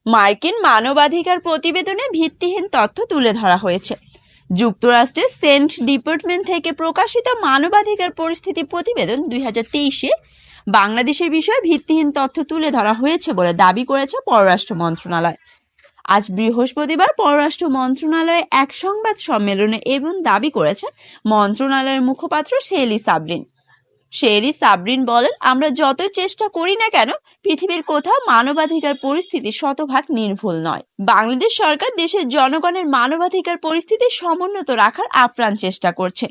মার্কিন মানবাধিকার প্রতিবেদনে ভিত্তিহীন তথ্য তুলে ধরা হয়েছে। যুক্তরাষ্ট্রের সেন্ট ডিপার্টমেন্ট থেকে প্রকাশিত মানবাধিকার পরিস্থিতি প্রতিবেদন 2023-এ বাংলাদেশের বিষয়ে ভিত্তিহীন তথ্য তুলে ধরা হয়েছে বলে দাবি করেছে পররাষ্ট্র মন্ত্রণালয়। আজ বৃহস্পতিবার পররাষ্ট্র মন্ত্রণালয়ে এক সংবাদ সম্মেলনে এবং দাবি করেছে মন্ত্রণালয়ের মুখপাত্র শেরি সাবরিন বলেন, আমরা যতই চেষ্টা করি না কেন পৃথিবীর কোথাও মানবাধিকার পরিস্থিতি শতভাগ নির্ভুল নয়। বাংলাদেশ সরকার দেশের জনগণের মানবাধিকার পরিস্থিতি সমুন্নত রাখার আপ্রাণ চেষ্টা করছে।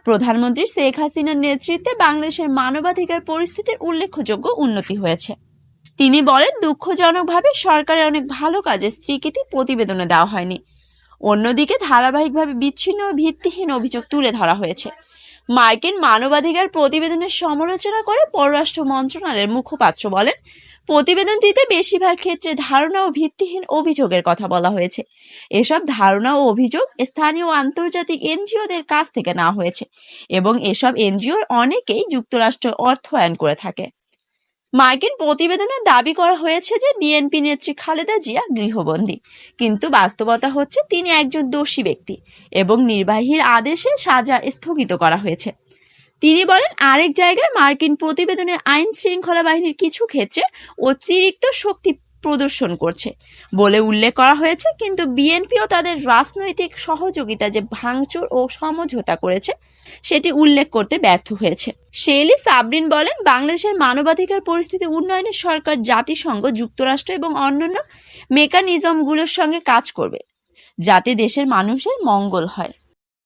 প্রধানমন্ত্রী শেখ হাসিনার নেতৃত্বে বাংলাদেশের মানবাধিকার পরিস্থিতির উল্লেখযোগ্য উন্নতি হয়েছে। তিনি বলেন, দুঃখজনকভাবে সরকারের অনেক ভালো কাজের স্বীকৃতি প্রতিবেদনে দেওয়া হয়নি। অন্যদিকে ধারাবাহিকভাবে বিচ্ছিন্ন ও ভিত্তিহীন অভিযোগ তুলে ধরা হয়েছে। মার্কিন মানবাধিকার প্রতিবেদনের সমালোচনা করে পররাষ্ট্র মন্ত্রণালয়ের মুখপাত্র বলেন, প্রতিবেদনটিতে বেশিরভাগ ক্ষেত্রে ধারণা ও ভিত্তিহীন অভিযোগের কথা বলা হয়েছে। এসব ধারণা ও অভিযোগ স্থানীয় ও আন্তর্জাতিক এনজিওদের কাছ থেকে নেওয়া হয়েছে এবং এসব এনজিওর অনেকেই যুক্তরাষ্ট্র অর্থায়ন করে থাকে। মার্কিন প্রতিবেদনে দাবি করা হয়েছে যে বিএনপি নেত্রী খালেদা জিয়া গৃহবন্দী, কিন্তু বাস্তবতা হচ্ছে তিনি একজন দোষী ব্যক্তি এবং নির্বাহীর আদেশে সাজা স্থগিত করা হয়েছে। তিনি বলেন, আরেক জায়গায় মার্কিন প্রতিবেদনে আইন শৃঙ্খলা বাহিনীর কিছু ক্ষেত্রে অতিরিক্ত শক্তি প্রদর্শন করছে বলে উল্লেখ করা হয়েছে, কিন্তু বিএনপিও তাদের রাজনৈতিক সহযোগিতা যে ভাঙচুর ও সমঝোতা করেছে সেটি উল্লেখ করতে ব্যর্থ হয়েছে। শেরি সাবরিন বলেন, বাংলাদেশের মানবাধিকার পরিস্থিতি উন্নয়নে সরকার জাতিসংঘ, যুক্তরাষ্ট্র এবং অন্যান্য মেকানিজমগুলোর সঙ্গে কাজ করবে যাতে দেশের মানুষের মঙ্গল হয়।